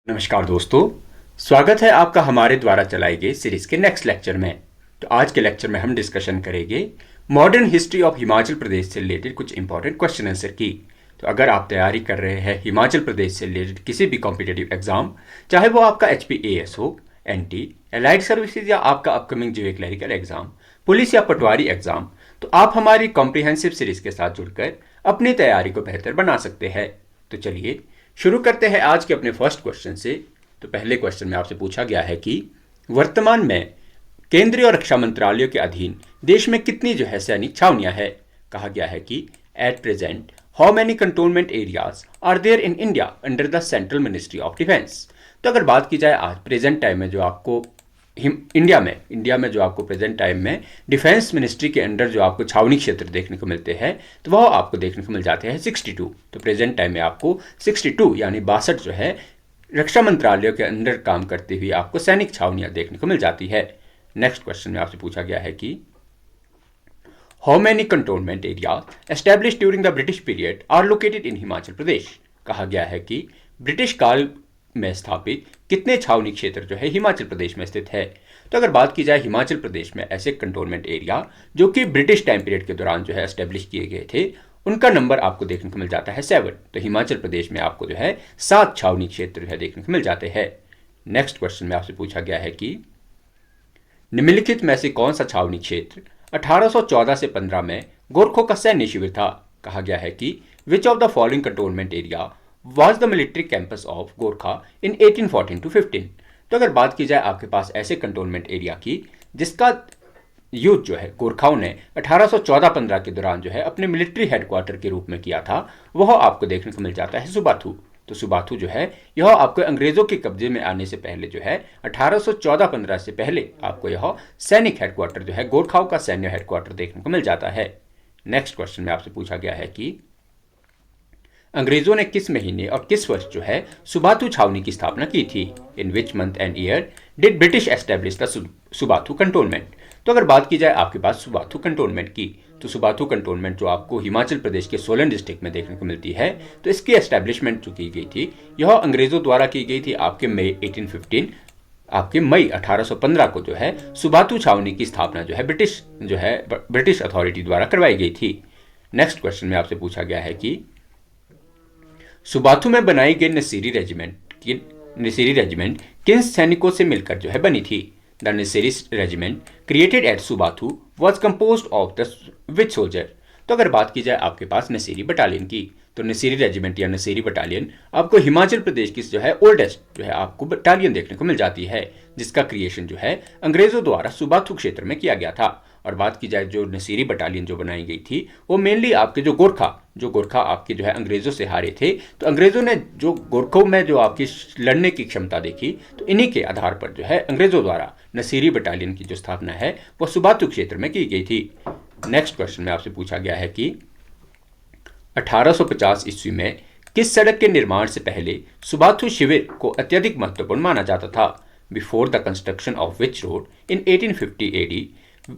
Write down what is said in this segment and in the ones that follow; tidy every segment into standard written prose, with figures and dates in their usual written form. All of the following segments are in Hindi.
नमस्कार दोस्तों, स्वागत है आपका हमारे द्वारा चलाई गई सीरीज के नेक्स्ट लेक्चर में। तो आज के लेक्चर में हम डिस्कशन करेंगे मॉडर्न हिस्ट्री ऑफ हिमाचल प्रदेश से रिलेटेड कुछ इंपॉर्टेंट क्वेश्चन आंसर की। तो अगर आप तैयारी कर रहे हैं हिमाचल प्रदेश से रिलेटेड किसी भी कॉम्पिटेटिव एग्जाम, चाहे वो आपका HPAS हो, NT, एलाइड सर्विसेज या आपका अपकमिंग जो क्लरिकल एग्जाम, पुलिस या पटवारी एग्जाम, तो आप हमारी कॉम्प्रिहेंसिव सीरीज के साथ जुड़कर अपनी तैयारी को बेहतर बना सकते हैं। तो चलिए शुरू करते हैं आज के अपने फर्स्ट क्वेश्चन से। तो पहले क्वेश्चन में आपसे पूछा गया है कि वर्तमान में केंद्रीय और रक्षा मंत्रालयों के अधीन देश में कितनी जो है सैनिक छावनियां है। कहा गया है कि at present how many cantonment areas are there in India under the central ministry of defence. तो अगर बात की जाए आज प्रेजेंट टाइम में जो आपको इंडिया में जो आपको प्रेजेंट टाइम में डिफेंस मिनिस्ट्री के अंडर जो आपको छावनी क्षेत्र देखने को मिलते हैं, तो वह आपको देखने को मिल जाते हैं 62। तो प्रेजेंट टाइम में आपको 62 यानी 62 जो है रक्षा मंत्रालय के अंडर काम करती हुई आपको सैनिक छावनियां देखने को मिल जाती है। नेक्स्ट क्वेश्चन में आपसे पूछा गया है कि how many cantonment area establish during the British period are located in Himachal Pradesh. कहा गया है कि ब्रिटिश काल में स्थापित कितने छावनी क्षेत्र जो है हिमाचल प्रदेश में स्थित है। तो अगर बात की जाए हिमाचल प्रदेश में ऐसे कंटोनमेंट एरिया जो कि ब्रिटिश टाइम पीरियड के दौरान जो है एस्टेब्लिश किए गए थे, उनका नंबर आपको देखने को मिल जाता है 7। तो हिमाचल प्रदेश में आपको जो है 7 छावनी क्षेत्र जो है देखने को मिल जाते हैं। नेक्स्ट क्वेश्चन में आपसे पूछा गया है कि निम्नलिखित में से कौन सा छावनी क्षेत्र 1814 से 15 में गोरखों का सैन्य शिविर था। कहा गया है कि which of the following cantonment area was the military campus of Gorkha in 1814 to 15। तो अगर बात की जाए आपके पास ऐसे कंटोनमेंट एरिया की जिसका यूज जो है गोरखाओं ने 1814-15 के दौरान जो है अपने मिलिट्री हेडक्वार्टर के रूप में किया था, वह आपको देखने को मिल जाता है सुबाथू। तो सुबाथू जो है यह आपको अंग्रेजों के कब्जे में आने से पहले जो है 1814-15 से पहले आपको यह सैनिक हेडक्वार्टर जो है गोरखाओं का सैन्य हेडक्वार्टर देखने को मिल जाता है। नेक्स्ट क्वेश्चन में आपसे पूछा गया है कि अंग्रेजों ने किस महीने और किस वर्ष जो है सुबाथू छावनी की स्थापना की थी। In which month and year did British establish the Subathu cantonment. तो अगर बात की जाए आपके पास सुबाथू कंटोनमेंट की, तो सुबाथू कंटोनमेंट जो आपको हिमाचल प्रदेश के सोलन डिस्ट्रिक्ट में देखने को मिलती है, तो इसकी एस्टेब्लिशमेंट जो की गई थी यह अंग्रेजों द्वारा की गई थी आपके मई 1815 को जो है सुबाथू छावनी की स्थापना जो है ब्रिटिश अथॉरिटी द्वारा करवाई गई थी। नेक्स्ट क्वेश्चन में आपसे पूछा गया है कि सुबाथू में बनाई गई नसीरी रेजिमेंट किन सैनिकों से मिलकर जो है बनी थी। The Nasiri regiment created at Subathu was compose of the which soldier. तो अगर बात की जाए आपके पास नसीरी बटालियन की, तो नसीरी रेजिमेंट या नसीरी बटालियन आपको हिमाचल प्रदेश की जो है ओल्डेस्ट जो है आपको बटालियन देखने को मिल जाती है, जिसका क्रिएशन जो है अंग्रेजों द्वारा सुबाथू क्षेत्र में किया गया था। और बात की जाए जो नसीरी बटालियन जो बनाई गई थी, वो मेनली आपके जो गोरखा आपके जो है अंग्रेजों से हारे थे, तो अंग्रेजों ने जो गोरखों में जो आपकी लड़ने की क्षमता देखी, तो इन्हीं के आधार पर जो है अंग्रेजों द्वारा नसीरी बटालियन की जो स्थापना है वो सुबाथू क्षेत्र में की गई थी। नेक्स्ट क्वेश्चन में आपसे पूछा गया है कि 1850 ईस्वी में किस सड़क के निर्माण से पहले सुबाथू शिविर को अत्यधिक महत्वपूर्ण माना जाता था। Before the construction of which road in 1850 AD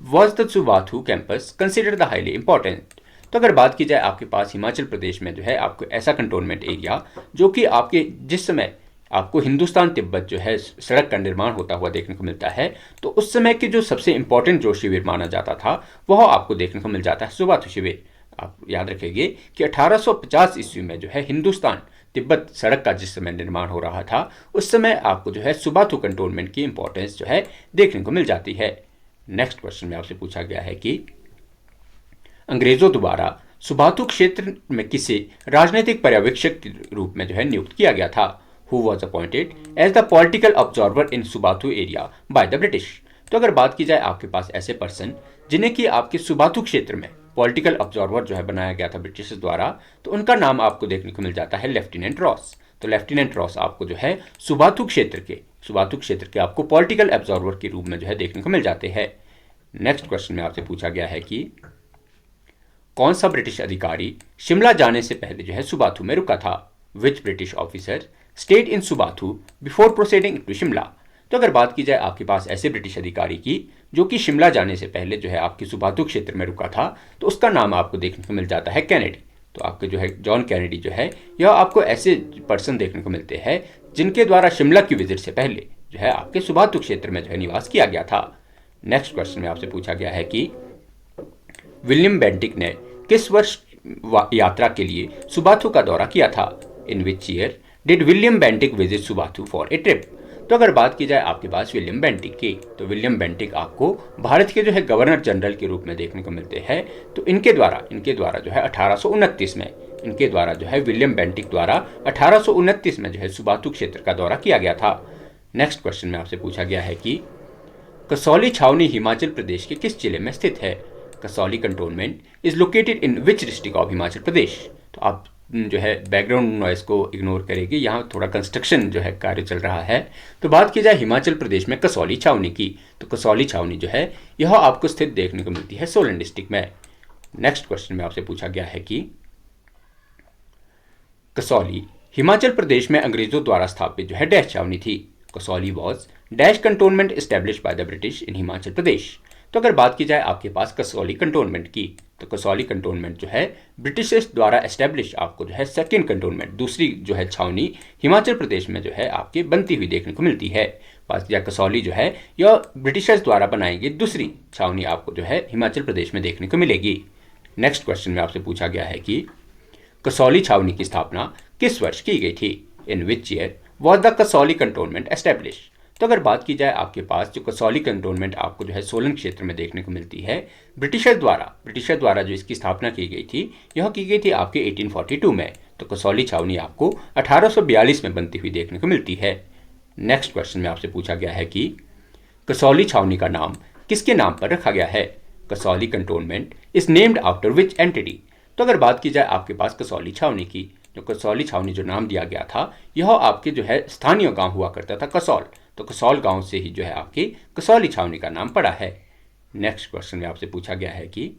was the Subathu campus consider the highly important. तो अगर बात की जाए आपके पास हिमाचल प्रदेश में जो है आपको ऐसा कंटोनमेंट एरिया जो कि आपके जिस समय आपको हिंदुस्तान तिब्बत जो है सड़क का निर्माण होता हुआ देखने को मिलता है, तो उस समय के जो सबसे इंपॉर्टेंट जो शिविर माना जाता था वह आपको देखने को मिल जाता है सुबाथू शिविर। आप याद रखेंगे कि 1850 ईस्वी में जो है हिंदुस्तान तिब्बत सड़क का जिस समय निर्माण हो रहा था, उस समय आपको जो है सुबाथू कंटोनमेंट की इंपॉर्टेंस जो है देखने को मिल जाती है। नेक्स्ट क्वेश्चन में आपसे पूछा गया है कि अंग्रेजों द्वारा सुबाथू क्षेत्र में किसे राजनीतिक पर्यवेक्षक के रूप में जो है नियुक्त किया गया था। Who was appointed as the political observer in Subathu area by the British. तो अगर बात की जाए आपके पास ऐसे पर्सन जिन्हें कि आपके सुबाथू क्षेत्र में पॉलिटिकल ऑब्जर्वर जो है बनाया गया था ब्रिटिश द्वारा, तो उनका नाम आपको देखने को मिल जाता है लेफ्टिनेंट रॉस। तो लेफ्टिनेंट रॉस आपको जो है सुबाथू क्षेत्र के आपको पॉलिटिकल ऑब्जर्वर के रूप में जो है देखने को मिल जाते हैं। नेक्स्ट क्वेश्चन में आपसे पूछा गया है कि कौन सा ब्रिटिश अधिकारी शिमला जाने से पहले जो है सुबाथू में रुका था। Which British officer stayed in Subathu before proceeding to Shimla. तो अगर बात की जाए आपके पास ऐसे ब्रिटिश अधिकारी की जो कि शिमला जाने से पहले जो है आपकी सुबाथू क्षेत्र में रुका था, तो उसका नाम आपको देखने को मिल जाता है कैनेडी। तो आपके जो है जॉन कैनेडी जो है, यह आपको ऐसे पर्सन देखने को मिलते हैं जिनके द्वारा शिमला की विजिट से पहले जो है आपके सुबाथू क्षेत्र में जो है निवास किया गया था। नेक्स्ट क्वेश्चन में आपसे पूछा गया है कि विलियम बेंटिक ने किस वर्ष यात्रा के लिए सुबाथू का दौरा किया था? In which year did William Bentinck visit Subathu for a trip? तो अगर बात की जाए आपके पास विलियम बेंटिक की, तो विलियम बेंटिक आपको भारत के जो है गवर्नर जनरल के रूप में देखने को मिलते हैं। तो इनके द्वारा जो है 1829 में इनके द्वारा जो है विलियम बेंटिक द्वारा 1829 में जो है सुबाथू क्षेत्र का दौरा किया गया था। नेक्स्ट क्वेश्चन में आपसे पूछा गया है कि कसौली छावनी हिमाचल प्रदेश के किस जिले में स्थित है? Kasauli cantonment is located in which district of Himachal Pradesh? तो आप जो है बैकग्राउंड नॉइस को इग्नोर करेंगे, यहाँ थोड़ा कंस्ट्रक्शन जो है कार्य चल रहा है। तो बात की जाए हिमाचल प्रदेश में कसौली छावनी की, तो कसौली छावनी जो है यह आपको स्थित देखने को मिलती है सोलन डिस्ट्रिक्ट में। नेक्स्ट क्वेश्चन में आपसे पूछा गया है कि कसौली हिमाचल प्रदेश में अंग्रेजों द्वारा स्थापित जो है डैश छावनी थी। Kasauli was dash cantonment establish by the British in Himachal Pradesh. तो अगर बात की जाए आपके पास कसौली कंटोनमेंट की, तो कसौली कंटोनमेंट जो है ब्रिटिशर्स द्वारा एस्टेब्लिश आपको जो है सेकंड कंटोनमेंट, दूसरी जो है छावनी हिमाचल प्रदेश में जो है आपके बनती हुई देखने को मिलती है। बात की जाए कसौली जो है यह ब्रिटिशर्स द्वारा बनाई गई दूसरी छावनी आपको जो है हिमाचल प्रदेश में देखने को मिलेगी। नेक्स्ट क्वेश्चन में आपसे पूछा गया है कि कसौली छावनी की स्थापना किस वर्ष की गई थी? In which year was the Kasauli cantonment establish? तो अगर बात की जाए आपके पास जो कसौली कंटोनमेंट आपको जो है सोलन क्षेत्र में देखने को मिलती है, ब्रिटिशर द्वारा जो इसकी स्थापना की गई थी, यह की गई थी आपके 1842 में। तो कसौली छावनी आपको 1842 में बनती हुई देखने को मिलती है। नेक्स्ट क्वेश्चन में आपसे पूछा गया है कि कसौली छावनी का नाम किसके नाम पर रखा गया है? Kasauli cantonment is named after which entity? तो अगर बात की जाए आपके पास कसौली छावनी की, जो कसौली छावनी जो नाम दिया गया था, यह आपके जो है स्थानीय गांव हुआ करता था कसौल, तो कसौल गांव से ही जो है आपकी कसौली छावनी का नाम पड़ा है। नेक्स्ट क्वेश्चन में आपसे पूछा गया है कि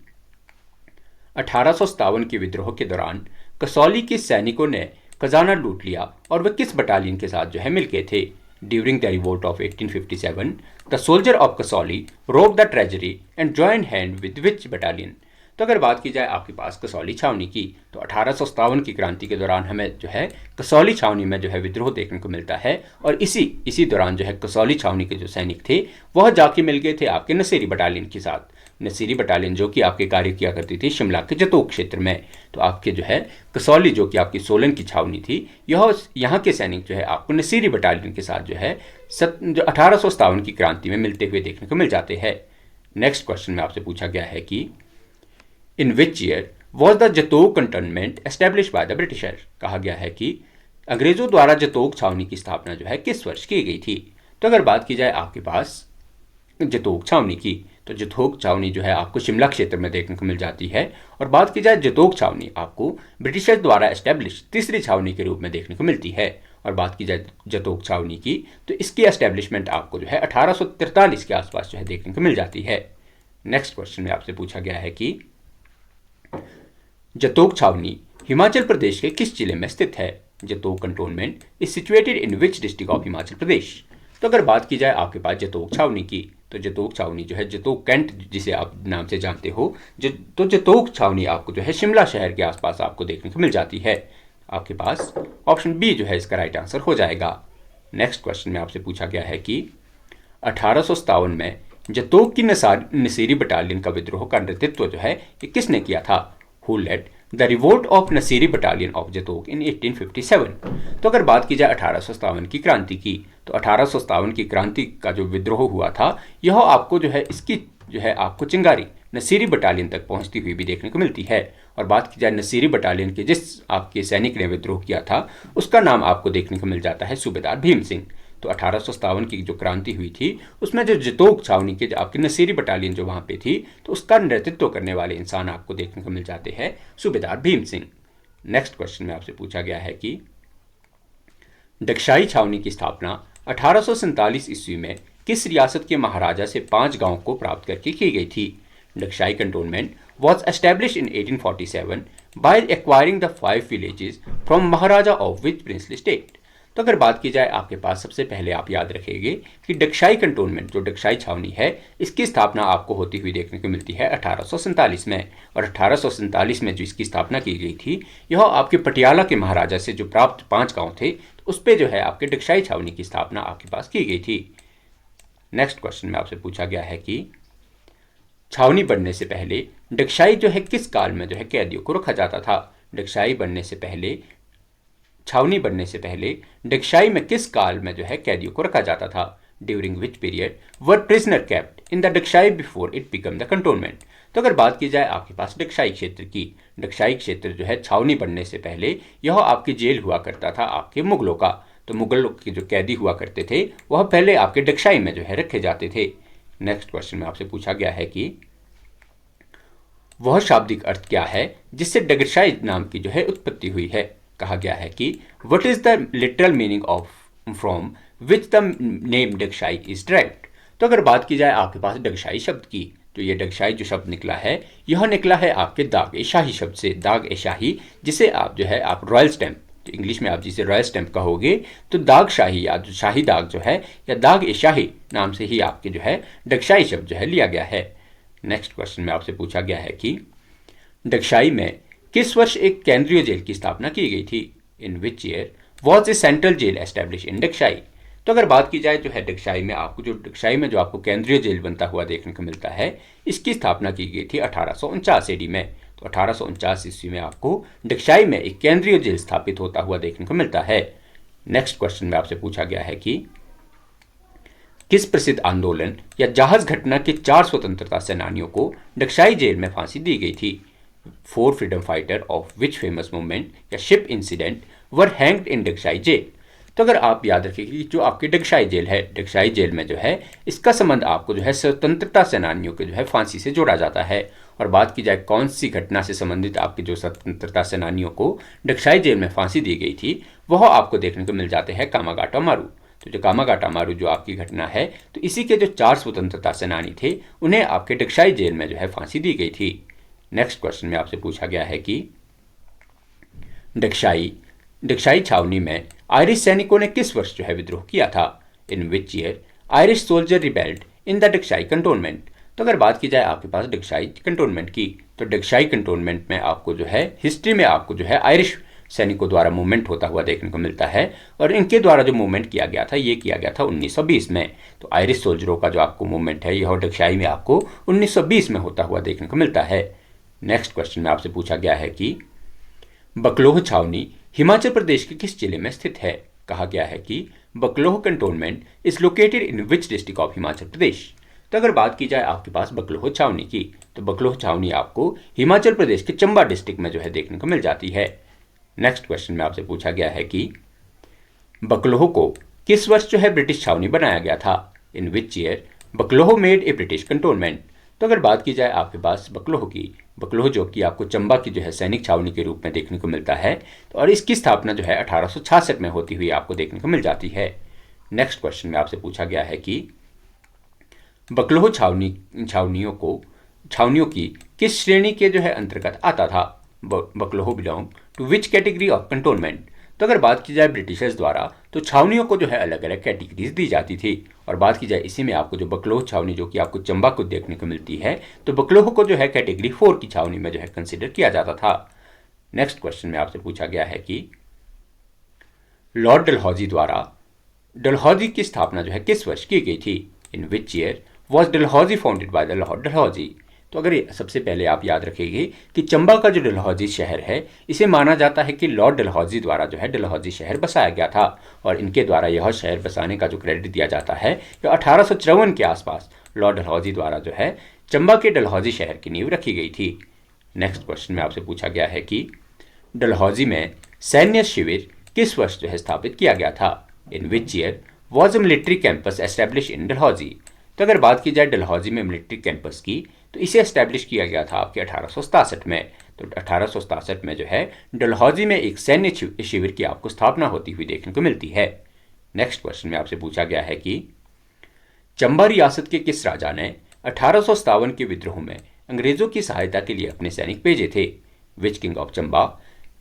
1857 के विद्रोह के दौरान कसौली के सैनिकों ने खजाना लूट लिया और वे किस बटालियन के साथ जो है मिल गए थे? During the revolt of 1857 the soldier of Kasauli rob the treasury and join hand with which battalion? तो अगर बात की जाए आपके पास कसौली छावनी की, तो 1857 की क्रांति के दौरान हमें जो है कसौली छावनी में जो है विद्रोह देखने को मिलता है। और इसी दौरान जो है कसौली छावनी के जो सैनिक थे वह जाके मिल गए थे आपके नसीरी बटालियन के साथ। नसीरी बटालियन जो कि आपके कार्य किया करती थी शिमला के जतोक क्षेत्र में। तो आपके जो है कसौली जो कि आपकी सोलन की छावनी थी, यह यहाँ के सैनिक जो है आपको नसीरी बटालियन के साथ जो है जो 1857 की क्रांति में मिलते हुए देखने को मिल जाते हैं। नेक्स्ट क्वेश्चन में आपसे पूछा गया है कि in which year was the Jutogh cantonment establish by the Britisher? कहा गया है कि अंग्रेजों द्वारा जतोक छावनी की स्थापना जो है किस वर्ष की गई थी? तो अगर बात की जाए आपके पास जतोक छावनी की, तो जतोक छावनी जो है आपको शिमला क्षेत्र में देखने को मिल जाती है। और बात की जाए जतोक छावनी आपको ब्रिटिशर द्वारा एस्टेब्लिश तीसरी छावनी के रूप में देखने को मिलती है। और बात की जाए जतोक छावनी की, तो इसकी एस्टेब्लिशमेंट आपको जो है 1843 के आसपास जो है देखने को मिल जाती है। नेक्स्ट क्वेश्चन में आपसे पूछा गया है कि जतोक छावनी हिमाचल प्रदेश के किस जिले में स्थित है? Jutogh cantonment is situated in which district of Himachal Pradesh? तो अगर बात की जाए आपके पास जतोक छावनी की, तो जतोक छावनी जो है जतोक कैंट जिसे आप नाम से जानते हो, तो जतोक छावनी आपको जो है शिमला शहर के आसपास आपको देखने को मिल जाती है। आपके पास ऑप्शन बी जो है इसका राइट आंसर हो जाएगा। नेक्स्ट क्वेश्चन में आपसे पूछा गया है कि 1857 में जतोक की नसीरी बटालियन का विद्रोह का नेतृत्व जो है ये किसने किया था? Who led the revolt of Nasiri battalion of Jutogh in 1857? तो अगर बात की जाए 1857 की क्रांति की, तो 1857 की क्रांति का जो विद्रोह हुआ था, यह आपको जो है इसकी जो है आपको चिंगारी नसीरी बटालियन तक पहुंचती हुई भी देखने को मिलती है। और बात की जाए नसीरी बटालियन के जिस आपके सैनिक ने विद्रोह किया था, उसका नाम आपको देखने को मिल जाता है सूबेदार भीम सिंह। तो 1857 की जो क्रांति हुई थी उसमें जो जतोक छावनी के आपकी नसीरी बटालियन जो वहाँ पे थी, तो उसका नेतृत्व करने वाले इंसान आपको देखने को मिल जाते हैं सूबेदार भीम सिंह। नेक्स्ट क्वेश्चन में आपसे पूछा गया है कि डगशाई छावनी की स्थापना 1847 ईस्वी में किस रियासत के महाराजा से 5 गांवों को प्राप्त करके की गई थी? Dagshai cantonment was establish in 1847 by acquiring the 5 villages from Maharaja of which princely state? तो अगर बात की जाए आपके पास, सबसे पहले आप याद रखेंगे कि डकशाई कंटोनमेंट, जो डकशाई छावनी है, इसकी स्थापना आपको होती हुई देखने को मिलती है 1847 में। और 1847 में जो इसकी स्थापना की गई थी, यह आपके पटियाला के महाराजा से जो प्राप्त 5 गांव थे, तो उस पर जो है आपके डकशाई छावनी की स्थापना आपके पास की गई थी। नेक्स्ट क्वेश्चन में आपसे पूछा गया है कि छावनी बनने से पहले डकशाई जो है किस काल में जो है कैदियों को रखा जाता था। डकशाई बनने से पहले, छावनी बनने से पहले डकशाई में किस काल में जो है कैदियों को रखा जाता था। During which period were prisoner kept in the Dagshai before it become the cantonment. तो अगर बात की जाए आपके पास डकशाई क्षेत्र की, डकशाई क्षेत्र जो है छावनी बनने से पहले यह आपकी जेल हुआ करता था आपके मुगलों का। तो मुगलों के जो कैदी हुआ करते थे वह पहले आपके डकशाई में जो है रखे जाते थे। नेक्स्ट क्वेश्चन में आपसे पूछा गया है कि वह शाब्दिक अर्थ क्या है जिससे डकशाई नाम की जो है उत्पत्ति हुई है। कहा गया है कि what is the literal meaning of from which the name Dagshai is direct. तो अगर बात की जाए आपके पास डकशाई शब्द की, तो ये डकशाई जो शब्द निकला है, यह निकला है आपके दाग ए शाही शब्द से। दाग ए शाही, जिसे आप जो है आप रॉयल स्टैंप, तो इंग्लिश में आप जिसे रॉयल स्टैंप कहोगे, तो दाग शाही या जो शाही दाग जो है, या दाग ए शाही नाम से ही आपके जो है डकशाई शब्द जो है लिया गया है। नेक्स्ट क्वेश्चन में आपसे पूछा गया है कि डकशाई में किस वर्ष एक केंद्रीय जेल की स्थापना की गई थी। In which year was a central jail establish in Dagshai. तो अगर बात की जाए जो है डकशाई में आपको, जो डकशाई में जो आपको केंद्रीय जेल बनता हुआ देखने को मिलता है, इसकी स्थापना की गई थी 1849 AD में। तो 1849 ईस्वी में आपको डकशाई में एक केंद्रीय जेल स्थापित होता हुआ देखने को मिलता है। नेक्स्ट क्वेश्चन में आपसे पूछा गया है कि किस प्रसिद्ध आंदोलन या जहाज घटना के 4 स्वतंत्रता सेनानियों को डकशाई जेल में फांसी दी गई थी। 4 freedom fighter of which famous movement या शिप इंसिडेंट वर हैंग्ड इन डकशाई जेल। तो अगर आप याद रखेंगे कि जो आपकी डकशाई जेल है, डकशाई जेल में जो है इसका संबंध आपको जो है स्वतंत्रता सेनानियों के जो है फांसी से जोड़ा जाता है। और बात की जाए कौन सी घटना से संबंधित आपके जो स्वतंत्रता सेनानियों को डकशाई जेल में फांसी दी गई थी, वह आपको देखने को मिल जाते हैं कामागाटा मारू। तो जो कामागाटा मारू जो आपकी घटना है, तो इसी के जो 4 स्वतंत्रता सेनानी थे, उन्हें आपके डकशाई जेल में जो है फांसी दी गई थी। नेक्स्ट क्वेश्चन में आपसे पूछा गया है कि डकशाई छावनी में आयरिश सैनिकों ने किस वर्ष जो है विद्रोह किया था। In which year Irish soldier rebelled in the Dagshai cantonment. तो अगर बात की जाए आपके पास डकशाई कंटोनमेंट की, तो डकशाई कंटोनमेंट में आपको जो है हिस्ट्री में आपको जो है आयरिश सैनिकों द्वारा मूवमेंट होता हुआ देखने को मिलता है। और इनके द्वारा जो मूवमेंट किया गया था, ये किया गया था 1920 में। तो आयरिश सोल्जरों का जो आपको मूवमेंट है, यह डकशाई में आपको 1920 में होता हुआ देखने को मिलता है। नेक्स्ट क्वेश्चन में आपसे पूछा गया है कि बकलोह छावनी हिमाचल प्रदेश के किस जिले में स्थित है। कहा गया है कि Bakloh cantonment is located in which district of Himachal Pradesh. तो अगर बात की जाए आपके पास बकलोह छावनी की, तो बकलोह छावनी आपको हिमाचल प्रदेश के चंबा डिस्ट्रिक्ट में जो है देखने को मिल जाती है। नेक्स्ट क्वेश्चन में आपसे पूछा गया है कि बकलोह को किस वर्ष जो है ब्रिटिश छावनी बनाया गया था। In which year Bakloh made a British cantonment. तो अगर बात की जाए आपके पास बकलोह की, बकलोह जो कि आपको चंबा की जो है सैनिक छावनी के रूप में देखने को मिलता है, तो और इसकी स्थापना जो है 1866 में होती हुई आपको देखने को मिल जाती है। नेक्स्ट क्वेश्चन में आपसे पूछा गया है कि बकलोह छावनियों की किस श्रेणी के जो है अंतर्गत आता था। Bakloh belong to which category of cantonment. तो अगर बात की जाए ब्रिटिशर्स द्वारा, तो छावनियों को जो है अलग अलग कैटेगरीज दी जाती थी। और बात की जाए इसी में आपको जो बकलोह छावनी जो कि आपको चंबा को देखने को मिलती है, तो बकलोह को जो है कैटेगरी 4 की छावनी में जो है कंसिडर किया जाता था। नेक्स्ट क्वेश्चन में आपसे पूछा गया है कि लॉर्ड डलहौजी द्वारा डलहौजी की स्थापना जो है किस वर्ष की गई थी। In which year was Dalhousie founded by the Lord Dalhousie. तो अगर सबसे पहले आप याद रखेंगे कि चंबा का जो डलहौजी शहर है, इसे माना जाता है कि लॉर्ड डलहौजी द्वारा जो है डलहौजी शहर बसाया गया था। और इनके द्वारा यह शहर बसाने का जो क्रेडिट दिया जाता है, यह 1854 के आसपास लॉर्ड डलहौजी द्वारा जो है चंबा के डलहौजी शहर की नींव रखी गई थी। नेक्स्ट क्वेश्चन में आपसे पूछा गया है कि डलहौजी में सैन्य शिविर किस वर्ष जो है स्थापित किया गया था। In which year was a military campus establish in Dalhousie. तो अगर बात की जाए डलहौजी में मिलिट्री कैंपस की, तो इसे एस्टैब्लिश किया गया था आपके 1867 में। तो 1867 में जो है डलहौजी में एक सैन्य शिविर की आपको स्थापना होती हुई देखने को मिलती है। नेक्स्ट क्वेश्चन में आपसे पूछा गया है कि चंबा रियासत के किस राजा ने 1857 के विद्रोह में अंग्रेजों की सहायता के लिए अपने सैनिक भेजे थे। Which king of Chamba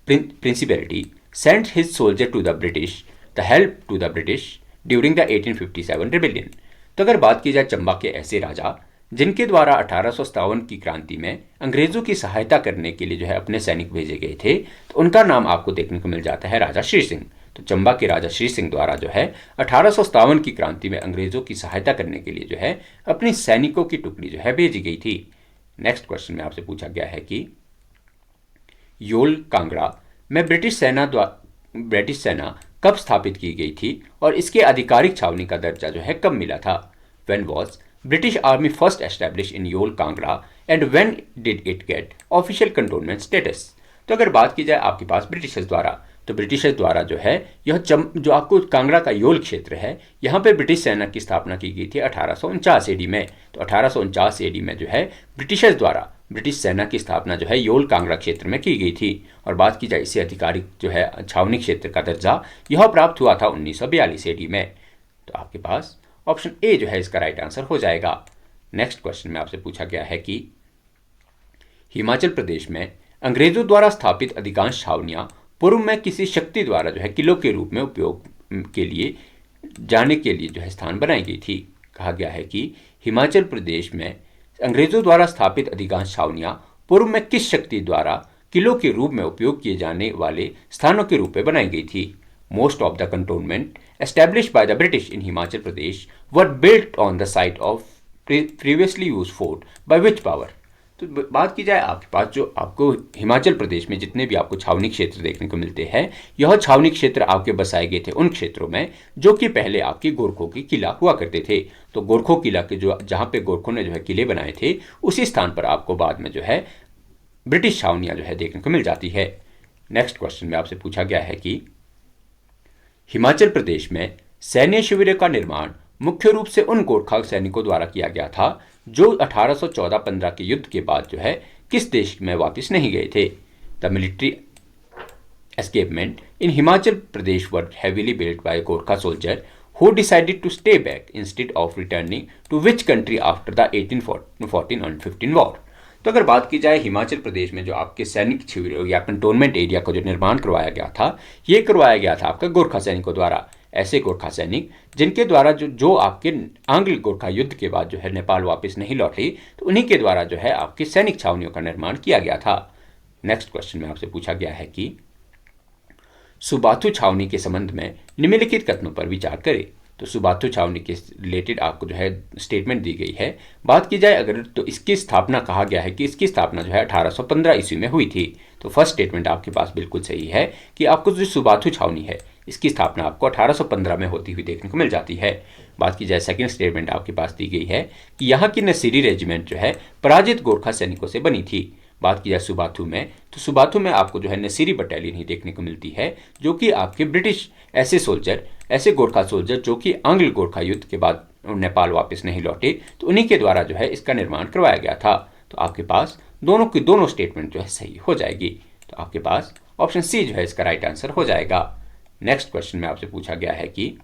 principality sent his soldier to the British the help to the British during the 1857 rebellion. तो अगर बात की जाए चंबा के ऐसे राजा जिनके द्वारा 1857 की क्रांति में अंग्रेजों की सहायता करने के लिए जो है अपने सैनिक भेजे गए थे, तो उनका नाम आपको देखने को मिल जाता है राजा श्री सिंह। तो चंबा के राजा श्री सिंह द्वारा जो है 1857 की क्रांति में अंग्रेजों की सहायता करने के लिए जो है अपनी सैनिकों की टुकड़ी जो है भेजी गई थी। नेक्स्ट क्वेश्चन में आपसे पूछा गया है कि योल कांगड़ा में ब्रिटिश सेना कब स्थापित की गई थी और इसके आधिकारिक छावनी का दर्जा जो है कब मिला था। When was British army first establish in Yol Kangra and when did it get official cantonment status. तो अगर बात की जाए आपके पास ब्रिटिशर्स द्वारा, तो ब्रिटिशर्स द्वारा जो है यह जो आपको कांगड़ा का योल क्षेत्र है, यहाँ पे ब्रिटिश सेना की स्थापना की गई थी 1849 एडी में। तो 1849 एडी में जो है ब्रिटिशर्स द्वारा ब्रिटिश सेना की स्थापना जो है योल कांगड़ा क्षेत्र में की गई थी। और बात की जाए इसे आधिकारिक जो है छावनी क्षेत्र का दर्जा, यह प्राप्त हुआ था 1942 एडी में। तो आपके पास ऑप्शन ए जो है इसका राइट आंसर हो जाएगा। नेक्स्ट क्वेश्चन में आपसे पूछा गया है कि हिमाचल प्रदेश में अंग्रेजों द्वारा स्थापित अधिकांश छावनियां पूर्व में किसी शक्ति द्वारा जो है किलों के रूप में उपयोग के लिए जाने के लिए जो है स्थान बनाई गई थी। कहा गया है कि हिमाचल प्रदेश में अंग्रेजों द्वारा स्थापित अधिकांश छावनियां पूर्व में किस शक्ति द्वारा किलों के रूप में उपयोग किए जाने वाले स्थानों के रूप में बनाई गई थी। Most of the cantonment established by the British in Himachal Pradesh were built on the site of previously used fort by which power। तो बात की जाए आपके पास जो आपको हिमाचल प्रदेश में जितने भी आपको छावनी क्षेत्र देखने को मिलते हैं, यह छावनी क्षेत्र आपके बसाए गए थे उन क्षेत्रों में जो कि पहले आपकी गोरखों की किला हुआ करते थे। तो गोरखों किला के जो जहाँ पे गोरखों ने जो है किले बनाए थे, उसी स्थान पर आपको बाद में जो है ब्रिटिश छावनियाँ जो है देखने को मिल जाती है। नेक्स्ट क्वेश्चन में आपसे पूछा गया है कि हिमाचल प्रदेश में सैन्य शिविरों का निर्माण मुख्य रूप से उन गोरखा सैनिकों द्वारा किया गया था जो 1814-15 के युद्ध के बाद जो है किस देश में वापस नहीं गए थे। The military establishment in Himachal Pradesh were heavily built by Gorkha soldier who decided to stay back instead of returning to which country after the 1814 और 15 वॉर। तो अगर बात की जाए हिमाचल प्रदेश में जो आपके सैनिक शिविरों या कंटोनमेंट एरिया का जो निर्माण करवाया गया था, ये करवाया गया था आपका गोरखा सैनिकों द्वारा। ऐसे गोरखा सैनिक जिनके द्वारा जो आपके आंग्ल गोरखा युद्ध के बाद जो है नेपाल वापस नहीं लौटे, तो उन्हीं के द्वारा जो है आपके सैनिक छावनियों का निर्माण किया गया था। नेक्स्ट क्वेश्चन में आपसे पूछा गया है कि सुबाथु छावनी के संबंध में निम्नलिखित कथनों पर विचार करें। तो सुबाथु छावनी के रिलेटेड आपको जो है स्टेटमेंट दी गई है। बात की जाए अगर तो इसकी स्थापना कहा गया है कि इसकी स्थापना जो है 1815 ईस्वी में हुई थी। तो फर्स्ट स्टेटमेंट आपके पास बिल्कुल सही है कि आपको जो सुबाथु छावनी है इसकी स्थापना आपको 1815 में होती हुई देखने को मिल जाती है। बात की जाए सेकंड स्टेटमेंट आपके पास दी गई है कि यहाँ की नसीरी रेजिमेंट जो है पराजित गोरखा सैनिकों से बनी थी। बात की जाए सुबाथु में, तो सुबाथु में आपको जो है नसीरी बटालियन ही देखने को मिलती है जो कि आपके ब्रिटिश ऐसे गोरखा सोल्जर जो कि आंग्ल गोरखा युद्ध के बाद नेपाल वापस नहीं लौटे, तो उन्हीं के द्वारा जो है इसका निर्माण करवाया गया था। तो आपके पास दोनों की दोनों स्टेटमेंट जो है सही हो जाएगी। तो आपके पास ऑप्शन सी जो है इसका राइट आंसर हो जाएगा। नेक्स्ट क्वेश्चन में आपसे पूछा गया है कि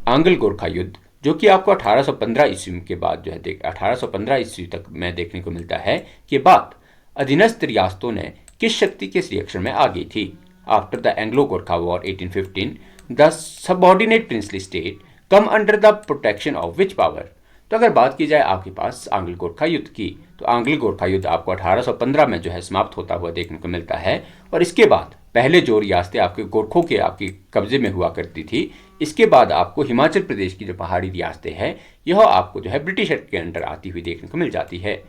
आंग्ल गोरखा युद्ध जो कि आपको 1815 ईस्वी के बाद जो है 1815 ईस्वी तक में देखने को मिलता है कि बाद अधीनस्थ रियासतों ने किस शक्ति के रिएक्शन में आ गई थी। After the Anglo Gorkha war 1815 the subordinate princely state come under the protection of which power. तो अगर बात की जाए आपके पास आंग्ल गोरखा युद्ध की, तो आंग्ल गोरखा युद्ध आपको 1815 में जो है समाप्त होता हुआ देखने को मिलता है। और इसके बाद पहले जो रियासतें आपके गोरखों के आपके कब्जे में हुआ करती थी, इसके बाद आपको हिमाचल प्रदेश की जो पहाड़ी रियासतें हैं यह आपको जो है ब्रिटिश के अंडर आती हुई देखने को मिल जाती है।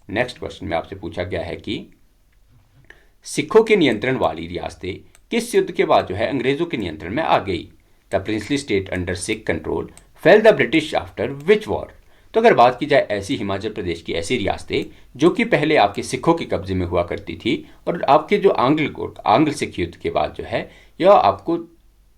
नेक्स्ट क्वेश्चन में आपसे पूछा गया है कि सिखों के नियंत्रण वाली रियासतें किस युद्ध के बाद जो है अंग्रेजों के नियंत्रण में आ गई। The princely state under Sikh control fail the British after which war. तो अगर बात की जाए ऐसी हिमाचल प्रदेश की ऐसी रियासतें जो कि पहले आपके सिखों के कब्जे में हुआ करती थी और आपके जो आंग्ल सिख युद्ध के बाद जो है यह आपको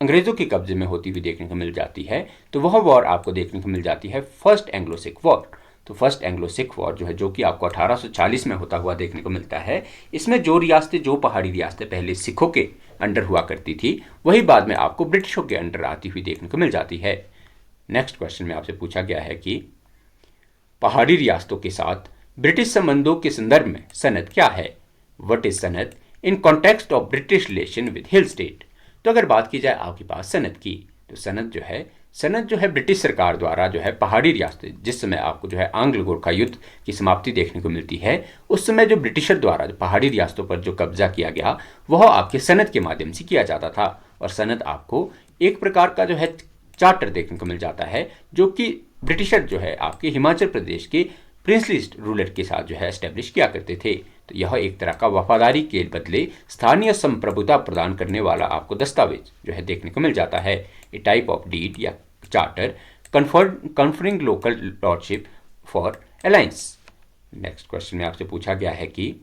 अंग्रेजों के कब्जे में होती हुई देखने को मिल जाती है, तो वह वॉर आपको देखने को मिल जाती है फर्स्ट एंग्लो सिख वॉर। तो फर्स्ट एंग्लो सिख वॉर जो कि आपको 1840 में होता हुआ देखने को मिलता है, इसमें जो पहाड़ी रियासतें पहले सिखों के अंडर हुआ करती थी वही बाद में आपको ब्रिटिशों के अंडर आती हुई देखने को मिल जाती है। नेक्स्ट क्वेश्चन में आपसे पूछा गया है कि पहाड़ी रियासतों के साथ ब्रिटिश संबंधों के संदर्भ में सनद क्या है। व्हाट इज सनद in context of British relation with hill state. तो अगर बात की जाए आपके पास सनद की, तो सनद जो है ब्रिटिश सरकार द्वारा जो है पहाड़ी रियासतें, जिस समय आपको जो है आंग्ल गोरखा युद्ध की समाप्ति देखने को मिलती है, उस समय जो ब्रिटिशर द्वारा जो पहाड़ी रियासतों पर जो कब्जा किया गया वह आपके सनद के माध्यम से किया जाता था। और सनद आपको एक प्रकार का जो है चार्टर देखने को मिल जाता है, जो कि ब्रिटिशर जो है आपके हिमाचल प्रदेश के प्रिंसली रूलर के साथ जो है एस्टेब्लिश किया करते थे। तो यह एक तरह का वफादारी के बदले स्थानीय संप्रभुता प्रदान करने वाला आपको दस्तावेज जो है देखने को मिल जाता है। ए टाइप ऑफ डीड या charter conferring local lordship for alliance. Next question में आपसे पूछा गया है कि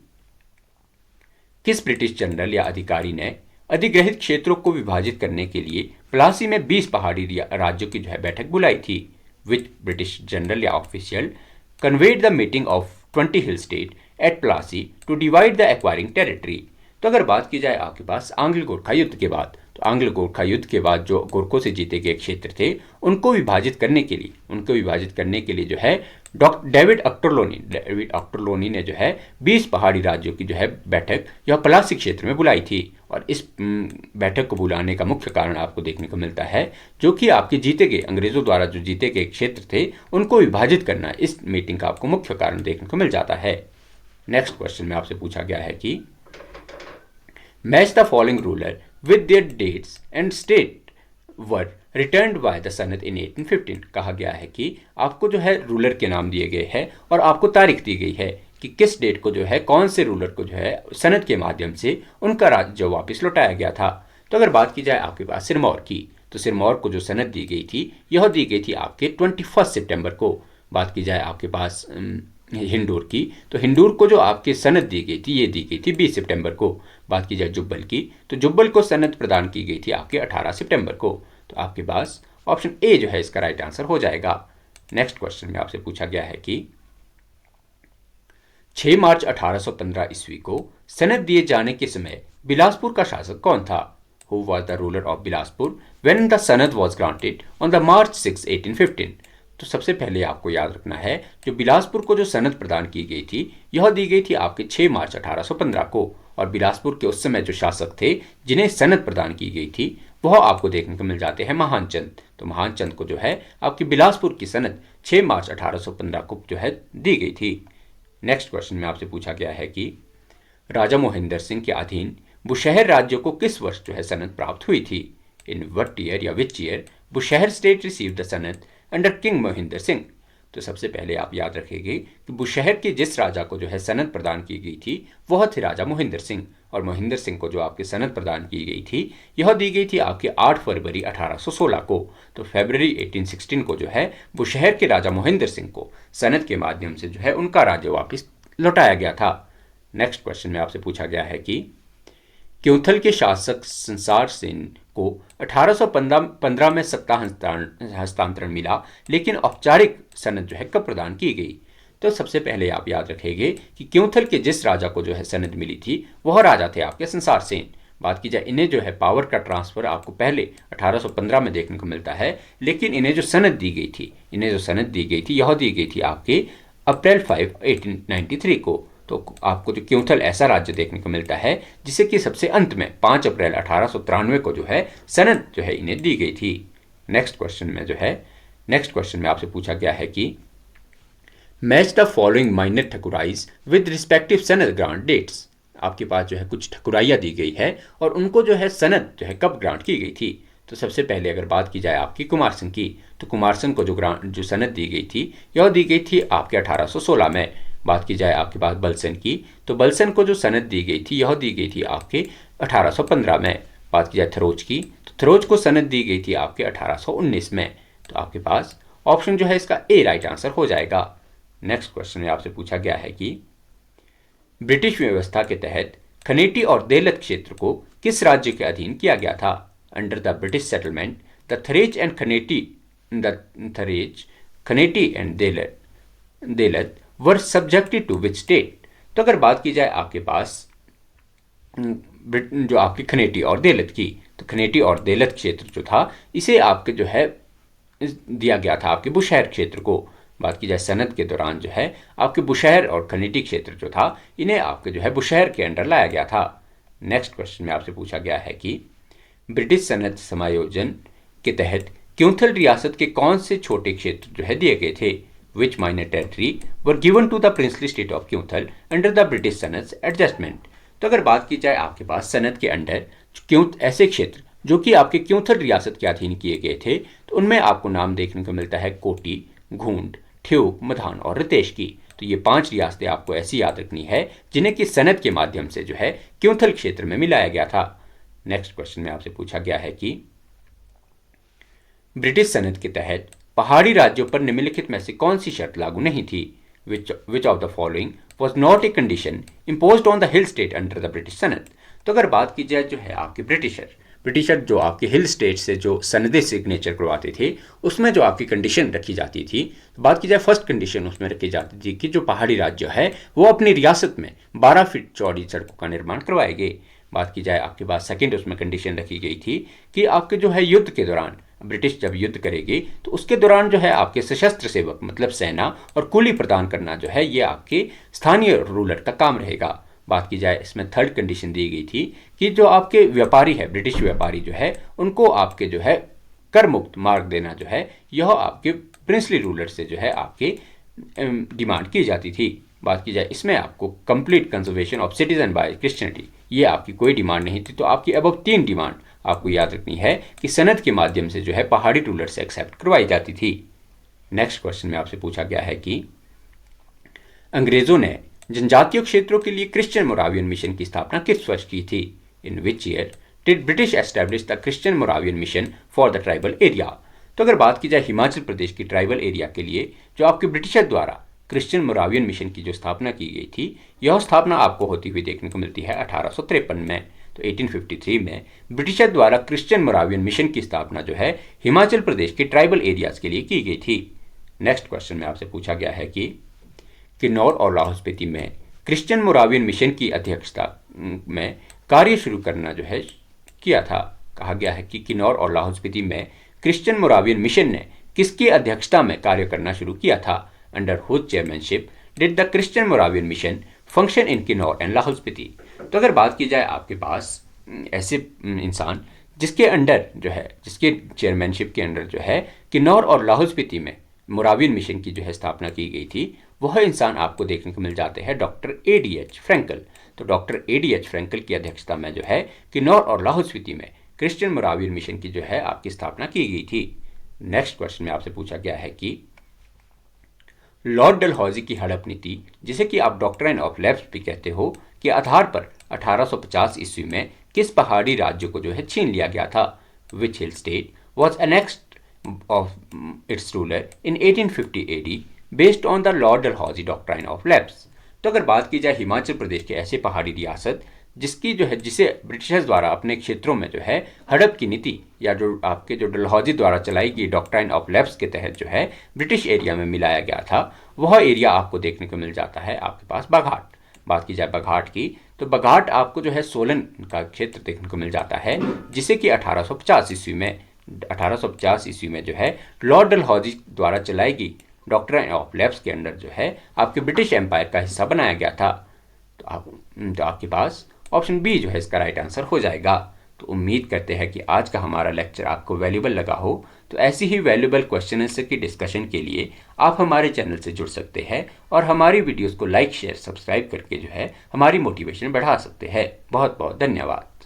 किस ब्रिटिश जनरल या अधिकारी ने अधिग्रहित क्षेत्रों को विभाजित करने के लिए प्लासी में 20 पहाड़ी राज्यों की जो है बैठक बुलाई थी? विच ब्रिटिश जनरल या official convened the meeting of 20 hill state at Plassey to divide the acquiring territory? तो अगर बात की जाए आपके पास आंग्ल गोरखा युद्ध के बाद, तो आंग्ल गोरखा युद्ध के बाद जो गोरखों से जीते गए क्षेत्र थे उनको विभाजित करने के लिए जो है डेविड ऑक्टरलोनी ने जो है 20 पहाड़ी राज्यों की जो है बैठक यह प्लासी क्षेत्र में बुलाई थी। और इस बैठक को बुलाने का मुख्य कारण आपको देखने को मिलता है, जो कि आपके जीते गए अंग्रेजों द्वारा जो जीते गए क्षेत्र थे उनको विभाजित करना, इस मीटिंग का आपको मुख्य कारण देखने को मिल जाता है। नेक्स्ट क्वेश्चन में आपसे पूछा गया है कि match the following ruler with their dates and state were returned by the sanad in 1815। कहा गया है कि आपको जो है रूलर के नाम दिए गए हैं और आपको तारीख दी गई है कि किस डेट को जो है कौन से रूलर को जो है सनद के माध्यम से उनका राज्य वापस लौटाया गया था। तो अगर बात की जाए आपके पास सिरमौर की, तो सिरमौर को जो सनद दी गई थी यह दी गई थी आपके 21 सितंबर को। बात की जाए आपके पास हिंडूर की, तो हिंडूर को जो आपके सनद दी गई थी ये दी गई थी 20 सितंबर को। बात की जाए जुब्बल की, तो जुब्बल को सनद प्रदान की गई थी आपके 18 सितंबर को। तो आपके पास ऑप्शन ए जो है इसका राइट आंसर हो जाएगा। नेक्स्ट क्वेश्चन में आपसे पूछा गया है कि 6 मार्च 1815 ईस्वी को सनद दिए जाने के समय बिलासपुर का शासक कौन था? Who was the ruler of Bilaspur when the सनद वॉज ग्रांटेड ऑन द मार्च 6, 1815? तो सबसे पहले आपको याद रखना है, जो बिलासपुर को जो सनद प्रदान की गई थी यह दी गई थी आपके 6 मार्च 1815 को। और बिलासपुर के उस समय जो शासक थे जिन्हें सनद प्रदान की गई थी वह आपको देखने को मिल जाते हैं महान चंद। तो महान चंद को जो है आपकी बिलासपुर की सनद 6 मार्च 1815 को जो है दी गई थी। नेक्स्ट क्वेश्चन में आपसे पूछा गया है कि राजा मोहिंदर सिंह के अधीन बुशहर राज्यों को किस वर्ष जो है सनद प्राप्त हुई थी? इन व्हाट ईयर या which year Bushahr state receive the sanad under king Mohinder Singh? तो सबसे पहले आप याद रखेंगे कि बुशहर के जिस राजा को जो है सनद प्रदान की गई थी वह थे राजा मोहिंदर सिंह। और मोहिंदर सिंह को जो आपकी सनद प्रदान की गई थी यह दी गई थी आपके 8 फरवरी 1816 को। तो फरवरी 1816 को जो है बुशहर के राजा मोहिंदर सिंह को सनद के माध्यम से जो है उनका राज्य वापस लौटाया गया था। नेक्स्ट क्वेश्चन में आपसे पूछा गया है कि क्योंथल के शासक संसार सेन को 1815 में सत्ता हस्तांतरण मिला, लेकिन औपचारिक सनद जो है कब प्रदान की गई? तो सबसे पहले आप याद रखेंगे कि क्योंथल के जिस राजा को जो है सनद मिली थी वह राजा थे आपके संसार सेन। बात की जाए इन्हें जो है पावर का ट्रांसफर आपको पहले 1815 में देखने को मिलता है, लेकिन इन्हें जो सनद दी गई थी यह दी गई थी आपके अप्रैल 5, 1893 को। तो आपको जो क्योंथल ऐसा राज्य देखने को मिलता है जिसे कि सबसे अंत में 5 अप्रैल 1893 को जो है सनद जो है इन्हें दी गई थी। नेक्स्ट क्वेश्चन में आपसे पूछा गया है कि match the following minor thakurais with respective sanad grant dates. आपके पास जो है कुछ ठकुराइयाँ दी गई है और उनको जो है सनद जो है कब ग्रांट की गई थी। तो सबसे पहले अगर बात की जाए आपकी कुमारसंघ की, तो कुमारसंघ को जो सनद दी गई थी यह दी गई थी आपके 1816 में। बात की जाए आपके पास बलसन की, तो बलसन को जो सनद दी गई थी यह दी गई थी आपके 1815 में। बात की जाए थरोज की, तो थरोज को सनद दी गई थी आपके 1819 में। तो आपके पास ऑप्शन जो है इसका ए राइट आंसर हो जाएगा। नेक्स्ट क्वेश्चन में आपसे पूछा गया है कि ब्रिटिश व्यवस्था के तहत खनेटी और देलत क्षेत्र को किस राज्य के अधीन किया गया था? Under the British settlement the Tharoch and Khaneti and Delath were subjected to which state? तो अगर बात की जाए आपके पास जो आपकी खनेटी और देलत की, तो खनेटी और देलत क्षेत्र जो था इसे आपके जो है दिया गया था आपके बुशहर क्षेत्र को। बात की जाए सनद के दौरान जो है आपके बुशहर और खनेटी क्षेत्र जो था इन्हें आपके जो है बुशहर के अंडर लाया गया था। नेक्स्ट क्वेश्चन में आपसे पूछा गया है कि ब्रिटिश सनद समायोजन के तहत क्योंथल रियासत के कौन से छोटे क्षेत्र जो है दिए गए थे? Which minor territory were given to the princely state of Keonthal under the British sanad adjustment? तो अगर बात की जाए आपके पास सनद के अंडर क्यों ऐसे क्षेत्र जो कि आपके क्योंथल रियासत के अधीन किए गए थे, तो उनमें आपको नाम देखने को मिलता है कोटी, घूंड, ठ्यूक, मधान और रितेश की। तो ये 5 रियासतें आपको ऐसी याद रखनी है जिन्हें कि सनद के माध्यम से जो है क्योंथल क्षेत्र में मिलाया गया था। नेक्स्ट क्वेश्चन में आपसे पूछा गया है कि ब्रिटिश सनद के तहत पहाड़ी राज्यों पर निम्नलिखित में से कौन सी शर्त लागू नहीं थी? Which of the following was not a condition imposed on the hill state under the British सनद? तो अगर बात की जाए जो है आपके ब्रिटिशर जो आपके हिल स्टेट से जो सनदे सिग्नेचर करवाते थे, उसमें जो आपकी कंडीशन रखी जाती थी, तो बात की जाए फर्स्ट कंडीशन उसमें रखी जाती थी कि जो पहाड़ी राज्य है वो अपनी रियासत में 12 फीट चौड़ी सड़कों का निर्माण करवाएंगे। बात की जाए आपके पास सेकंड उसमें कंडीशन रखी गई थी कि आपके जो है युद्ध के दौरान ब्रिटिश जब युद्ध करेगी तो उसके दौरान जो है आपके सशस्त्र सेवक मतलब सेना और कुली प्रदान करना जो है ये आपके स्थानीय रूलर का काम रहेगा। बात की जाए इसमें थर्ड कंडीशन दी गई थी कि जो आपके व्यापारी है, ब्रिटिश व्यापारी जो है, उनको आपके जो है कर मुक्त मार्ग देना जो है यह आपके प्रिंसली रूलर से जो है आपके डिमांड की जाती थी। बात की जाए इसमें आपको complete conservation of citizen bye Christianity, ये आपकी कोई डिमांड नहीं थी। तो आपकी अब 3 डिमांड आपको याद रखनी है कि सनद के माध्यम से जो है पहाड़ी रूलर से एक्सेप्ट करवाई जाती थी। नेक्स्ट क्वेश्चन में आपसे पूछा गया है कि अंग्रेजों ने जनजातीय क्षेत्रों के लिए क्रिश्चियन मोरावियन मिशन की स्थापना किस वर्ष की थी? In which year did British establish the Christian Moravian mission for the tribal area? तो अगर बात की जाए हिमाचल प्रदेश की ट्राइबल एरिया के लिए जो आपके ब्रिटिशर द्वारा क्रिश्चियन मोरावियन मिशन की जो स्थापना की गई थी, यह स्थापना आपको होती हुई देखने को मिलती है 1853 में। तो 1853 में ब्रिटिशर द्वारा क्रिश्चियन मोरावियन मिशन की स्थापना जो है हिमाचल प्रदेश के ट्राइबल एरियाज के लिए की गई थी। नेक्स्ट क्वेश्चन में आपसे पूछा गया है कि किन्नौर और लाहौल स्पीति में क्रिश्चियन मोरावियन मिशन की अध्यक्षता में कार्य शुरू करना जो है किया था। कहा गया है कि किन्नौर और लाहौल स्पीति में क्रिश्चियन मोरावियन मिशन ने किसकी अध्यक्षता में कार्य करना शुरू किया था? Under whose chairmanship did the Christian Moravian mission function in Kinnaur and Lahaul Spiti? तो अगर बात की जाए आपके पास ऐसे इंसान जिसके अंडर जो है, जिसके चेयरमैनशिप के अंडर जो है किन्नौर और लाहौल स्पीति में मोरावियन मिशन की जो है स्थापना की गई थी, वह इंसान आपको देखने को मिल जाते हैं डॉक्टर ADH फ्रैंकल। तो डॉक्टर ADH फ्रैंकल की अध्यक्षता में जो है किन्नौर और लाहौल स्पीति में क्रिश्चियन मोरावियन मिशन की जो है आपकी स्थापना की गई थी। नेक्स्ट क्वेश्चन में आपसे पूछा गया है कि लॉर्ड डलहौजी की हड़प नीति, जिसे कि आप डॉक्ट्राइन ऑफ लैप्स भी कहते हो, के आधार पर 1850 ईस्वी में किस पहाड़ी राज्य को जो है छीन लिया गया था? Which hill state was annexed of its ruler in 1850 AD based on the Lord Dalhousie doctrine of lapse? तो अगर बात की जाए हिमाचल प्रदेश के ऐसे पहाड़ी रियासत जिसकी जो है जिसे ब्रिटिशर्स द्वारा अपने क्षेत्रों में जो है हड़प की नीति या जो आपके जो डलहौजी द्वारा चलाई गई डॉक्ट्राइन ऑफ लैप्स के तहत जो है ब्रिटिश एरिया में मिलाया गया था, वह एरिया आपको देखने को मिल जाता है आपके पास बघाट। बात की जाए बघाट की, तो बघाट आपको जो है सोलन का क्षेत्र देखने को मिल जाता है, जिसे कि 1850 ईस्वी में जो है लॉर्ड डलहौजी द्वारा चलाई गई डॉक्ट्राइन ऑफ लैप्स के अंडर जो है आपके ब्रिटिश एम्पायर का हिस्सा बनाया गया था। तो आपके पास ऑप्शन बी जो है इसका राइट आंसर हो जाएगा। तो उम्मीद करते हैं कि आज का हमारा लेक्चर आपको वैल्यूबल लगा हो। तो ऐसी ही वैल्यूबल क्वेश्चन आंसर की डिस्कशन के लिए आप हमारे चैनल से जुड़ सकते हैं और हमारी वीडियोस को लाइक, शेयर, सब्सक्राइब करके जो है हमारी मोटिवेशन बढ़ा सकते हैं। बहुत बहुत धन्यवाद।